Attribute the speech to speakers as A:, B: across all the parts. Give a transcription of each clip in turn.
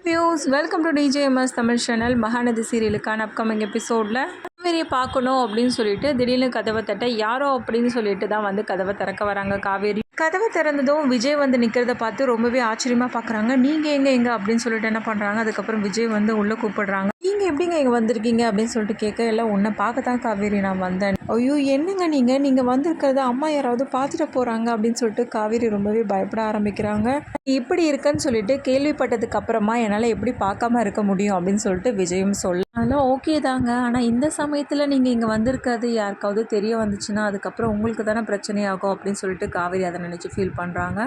A: Views welcome to DJMS Tamil channel. Mahanadi சீரியலுக்கான upcoming எபிசோடில் காவேரியை பார்க்கணும் அப்படின்னு சொல்லிட்டு திடீர்னு கதவை தட்ட யாரோ அப்படின்னு சொல்லிட்டு தான் வந்து கதவை திறக்க வராங்க. காவேரி கதவை திறந்ததும் விஜய் வந்து நிற்கிறத பார்த்து ரொம்பவே ஆச்சரியமாக பார்க்குறாங்க. நீங்கள் எங்கே அப்படின்னு சொல்லிட்டு என்ன பண்ணுறாங்க. அதுக்கப்புறம் விஜய் வந்து உள்ளே கூப்பிடுறாங்க. நீங்கள் எப்படிங்க இங்கே வந்திருக்கீங்க அப்படின்னு சொல்லிட்டு கேட்க, எல்லாம் உன்னை பார்க்க தான் காவேரி நான் வந்தேன். ஐயோ என்னங்க நீங்கள் வந்திருக்கிறத அம்மா யாராவது பார்த்துட்டு போகிறாங்க அப்படின்னு சொல்லிட்டு காவேரி ரொம்பவே பயப்பட ஆரம்பிக்கிறாங்க. இப்படி இருக்குன்னு சொல்லிட்டு கேள்விப்பட்டதுக்கு அப்புறமா என்னால் எப்படி பார்க்காம இருக்க முடியும் அப்படின்னு சொல்லிட்டு விஜயும் சொல்ல, அதெல்லாம் ஓகே தாங்க, ஆனால் இந்த சமயத்தில் நீங்கள் இங்கே வந்திருக்கிறது யாருக்காவது தெரிய வந்துச்சுன்னா அதுக்கப்புறம் உங்களுக்கு தானே பிரச்சனையாகும் அப்படின்னு சொல்லிட்டு காவேரி அதை நினச்சி ஃபீல் பண்ணுறாங்க.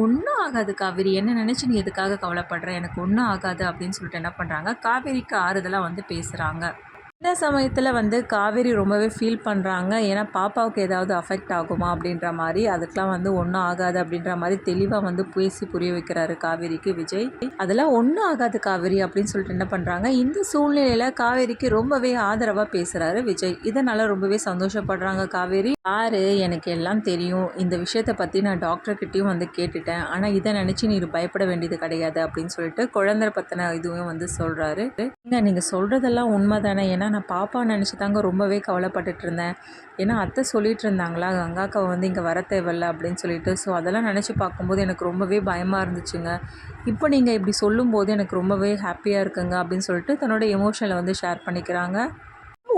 A: ஒன்றும் ஆகாது காவேரி, என்ன நினச்சி நீ எதுக்காக கவலைப்படுற, எனக்கு ஒன்றும் ஆகாது அப்படின்னு சொல்லிட்டு என்ன பண்ணுறாங்க, காவேரிக்கு ஆறுதலாக வந்து பேசுகிறாங்க. இந்த சமயத்தில் வந்து காவேரி ரொம்பவே ஃபீல் பண்ணுறாங்க. ஏன்னா பாப்பாவுக்கு ஏதாவது அஃபெக்ட் ஆகுமா அப்படின்ற மாதிரி, அதுக்கெலாம் வந்து ஒன்றும் ஆகாது அப்படின்ற மாதிரி தெளிவாக வந்து பேசி புரிய வைக்கிறாரு காவேரிக்கு விஜய். அதெல்லாம் ஒன்றும் ஆகாது காவேரி அப்படின்னு சொல்லிட்டு என்ன பண்ணுறாங்க. இந்த சூழ்நிலையில் காவேரிக்கு ரொம்பவே ஆதரவாக பேசுகிறாரு விஜய். இதனால் ரொம்பவே சந்தோஷப்படுறாங்க காவேரி. யாரு எனக்கு எல்லாம் தெரியும், இந்த விஷயத்தை பற்றி நான் டாக்டர்கிட்டையும் வந்து கேட்டுட்டேன், ஆனால் இதை நினச்சி நீ பயப்பட வேண்டியது கிடையாது அப்படின்னு சொல்லிட்டு குழந்தை பற்றின இதுவும் வந்து சொல்கிறாரு. நீங்கள் சொல்கிறதெல்லாம் உண்மை தானே, ஏன்னா நான் பாப்பா நினச்சி தாங்க ரொம்பவே கவலைப்பட்டுட்டு இருந்தேன். ஏன்னா அத்தை சொல்லிட்டு இருந்தாங்களா கங்காக்காவை வந்து இங்கே வர தேவையில்ல அப்படின்னு சொல்லிட்டு. ஸோ அதெல்லாம் நினச்சி பார்க்கும்போது எனக்கு ரொம்பவே பயமாக இருந்துச்சுங்க. இப்போ நீங்கள் இப்படி சொல்லும்போது எனக்கு ரொம்பவே ஹாப்பியாக இருக்குங்க அப்படின்னு சொல்லிட்டு தன்னோட எமோஷனில் வந்து ஷேர் பண்ணிக்கிறாங்க.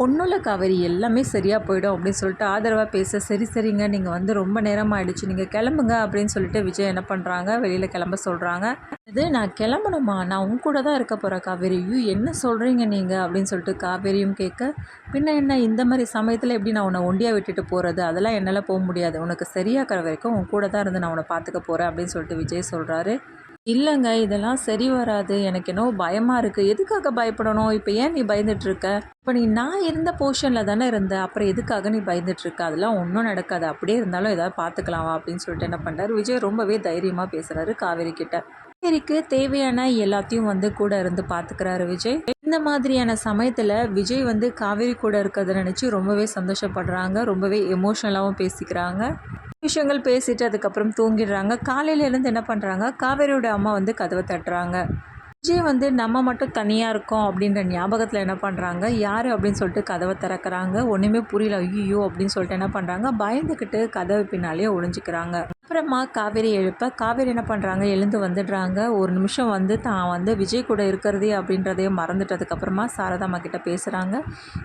A: ஒன்றும் இல்லை காவேரி, எல்லாமே சரியாக போயிடும் அப்படின்னு சொல்லிட்டு ஆதரவாக பேச, சரிங்க நீங்கள் வந்து ரொம்ப நேரம் ஆகிடுச்சு, நீங்கள் கிளம்புங்க அப்படின்னு சொல்லிட்டு விஜய் என்ன பண்ணுறாங்க, வெளியில் கிளம்ப சொல்கிறாங்க. இது நான் கிளம்பணுமா, நான் உன் கூட தான் இருக்க போகிறேன் காவேரி. என்ன சொல்கிறீங்க நீங்கள் அப்படின்னு சொல்லிட்டு காவேரியும் கேட்க, பின்ன என்ன இந்த மாதிரி சமயத்தில் எப்படி நான் உன்னை ஒண்டியாக விட்டுட்டு போகிறது, அதெல்லாம் என்னால் போக முடியாது, உனக்கு சரியாகிற வரைக்கும் உன் கூட தான் இருந்து நான் உன்னை பார்த்துக்க போகிறேன் அப்படின்னு சொல்லிட்டு விஜய் சொல்கிறாரு. இல்லைங்க இதெல்லாம் சரி வராது, எனக்கு என்னவோ பயமாக இருக்குது. எதுக்காக பயப்படணும், இப்போ ஏன் நீ பயந்துட்டுருக்க, இப்போ நீ நான் இருந்த போர்ஷனில் தானே இருந்த, அப்புறம் எதுக்காக நீ பயந்துட்டுருக்க, அதெல்லாம் ஒன்றும் நடக்காது, அப்படியே இருந்தாலும் ஏதாவது பார்த்துக்கலாமா அப்படின்னு சொல்லிட்டு என்ன பண்ணுறாரு விஜய். ரொம்பவே தைரியமாக பேசுகிறாரு காவேரி கிட்ட. காவேரிக்கு தேவையான எல்லாத்தையும் வந்து கூட இருந்து பார்த்துக்கிறாரு விஜய். இந்த மாதிரியான சமயத்தில் விஜய் வந்து காவேரி கூட இருக்கிறத நினச்சி ரொம்பவே சந்தோஷப்படுறாங்க. ரொம்பவே எமோஷ்னலாகவும் பேசிக்கிறாங்க. விஷயங்கள் பேசிட்டு அதுக்கப்புறம் தூங்கிடுறாங்க. காலையிலேருந்து என்ன பண்ணுறாங்க, காவேரியோட அம்மா வந்து கதவை தட்டுறாங்க. விஜய் வந்து நம்ம மட்டும் தனியாக இருக்கோம் அப்படின்ற ஞாபகத்தில் என்ன பண்ணுறாங்க, யார் அப்படின்னு சொல்லிட்டு கதவை திறக்கிறாங்க. ஒன்றுமே புரியல, ஐயோ அப்படின்னு சொல்லிட்டு என்ன பண்ணுறாங்க, பயந்துக்கிட்டு கதவு பின்னாலேயே ஒளிஞ்சிக்கிறாங்க. அப்புறமா காவேரி எழுப்ப காவேரி என்ன பண்ணுறாங்க, எழுந்து வந்துடுறாங்க. ஒரு நிமிஷம் வந்து தான் வந்து விஜய் கூட இருக்கிறதே அப்படின்றதையும் மறந்துட்டதுக்கப்புறமா சாரதாம்மா கிட்ட பேசுகிறாங்க.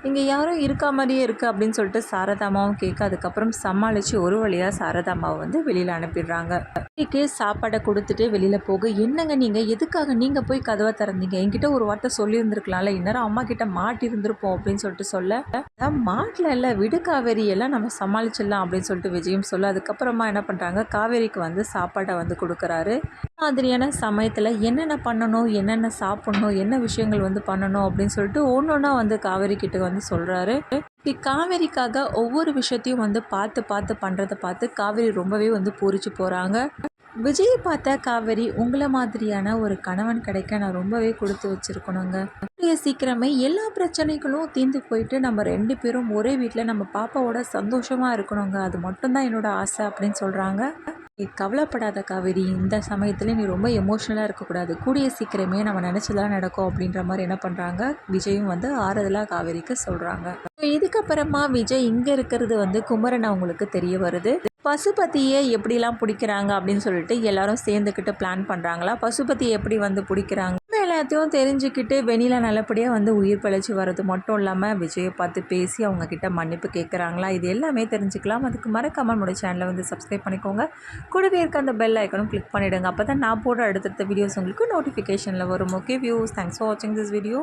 A: இங்கே யாரும் இருக்கா மாதிரியே இருக்குது அப்படின்னு சொல்லிட்டு சாரதாமாவும் கேட்க, அதுக்கப்புறம் சமாளித்து ஒரு வழியாக சாரதாமாவை வந்து வெளியில் அனுப்பிடுறாங்க. வீட்டுக்கு சாப்பாடை கொடுத்துட்டு வெளியில் போக, என்னங்க நீங்கள் எதுக்காக நீங்கள் போய் கதவை திறந்தீங்க, என்கிட்ட ஒரு வார்த்தை சொல்லியிருந்துருக்கலாம்ல, இந்நேரம் அம்மா கிட்ட மாட்டி இருந்திருப்போம் அப்படின்னு சொல்லிட்டு சொல்ல, மாட்டில் இல்லை விடு காவேரி, எல்லாம் நம்ம சமாளிச்சிடலாம் அப்படின்னு சொல்லிட்டு விஜயும் சொல்ல, அதுக்கப்புறமா என்ன பண்ணுறாங்க, காவேரிக்கு வந்து சாப்பாடை வந்து கொடுக்குறாரு. மாதிரியான சமயத்தில் என்னென்ன பண்ணணும், என்னென்ன சாப்பிட்ணும், என்ன விஷயங்கள் வந்து பண்ணணும் அப்படின்னு சொல்லிட்டு ஒன்றா வந்து காவேரி கிட்ட வந்து சொல்கிறாரு. காவேரிக்காக ஒவ்வொரு விஷயத்தையும் வந்து பார்த்து பண்ணுறதை பார்த்து காவேரி ரொம்பவே வந்து பூரிச்சு போகிறாங்க. விஜயை பார்த்த காவேரி, உங்களை மாதிரியான ஒரு கணவன் கிடைக்க நான் ரொம்பவே கொடுத்து வச்சுருக்கணுங்க. சீக்கிரமே எல்லா பிரச்சனைகளும் தீர்ந்து போயிட்டு நம்ம 2 பேரும் ஒரே வீட்டில் நம்ம பாப்பாவோட சந்தோஷமாக இருக்கணுங்க, அது மட்டும்தான் என்னோட ஆசை அப்படின்னு சொல்கிறாங்க. நீ கவலைப்படாத காவேரி, இந்த சமயத்தில் நீ ரொம்ப எமோஷ்னலாக இருக்கக்கூடாது, கூடிய சீக்கிரமே நம்ம நினச்சதெல்லாம் நடக்கும் அப்படின்ற மாதிரி என்ன பண்ணுறாங்க, விஜயும் வந்து ஆறுதலாக காவேரிக்கு சொல்கிறாங்க. இதுக்கப்புறமா விஜய் இங்கே இருக்கிறது வந்து குமரன் அவங்களுக்கு தெரிய வருது. பசுபதியை எப்படிலாம் பிடிக்கிறாங்க அப்படின்னு சொல்லிட்டு எல்லாரும் சேர்ந்துக்கிட்டு பிளான் பண்ணுறாங்களா. பசுபதி எப்படி வந்து பிடிக்கிறாங்க எல்லாத்தையும் தெரிஞ்சுக்கிட்டு வெண்ணிலா நல்லபடியாக வந்து உயிர் பிழைச்சி வர்றது மட்டும் இல்லாமல் விஜயை பார்த்து பேசி அவங்கக்கிட்ட மன்னிப்பு கேட்குறாங்களா. இது எல்லாமே தெரிஞ்சுக்கலாம். அதுக்கு மறக்காம நம்மளோட சேனலை வந்து சப்ஸ்கிரைப் பண்ணிக்கோங்க. கூடவே இருக்க அந்த பெல் ஐக்கனும் கிளிக் பண்ணிவிடுங்க. அப்போ தான் நான் போடுற அடுத்தடுத்த வீடியோஸ் உங்களுக்கு நோட்டிஃபிகேஷனில் வரும். ஓகே வியூஸ், தேங்க்ஸ் ஃபார் வாட்சிங் திஸ் வீடியோ.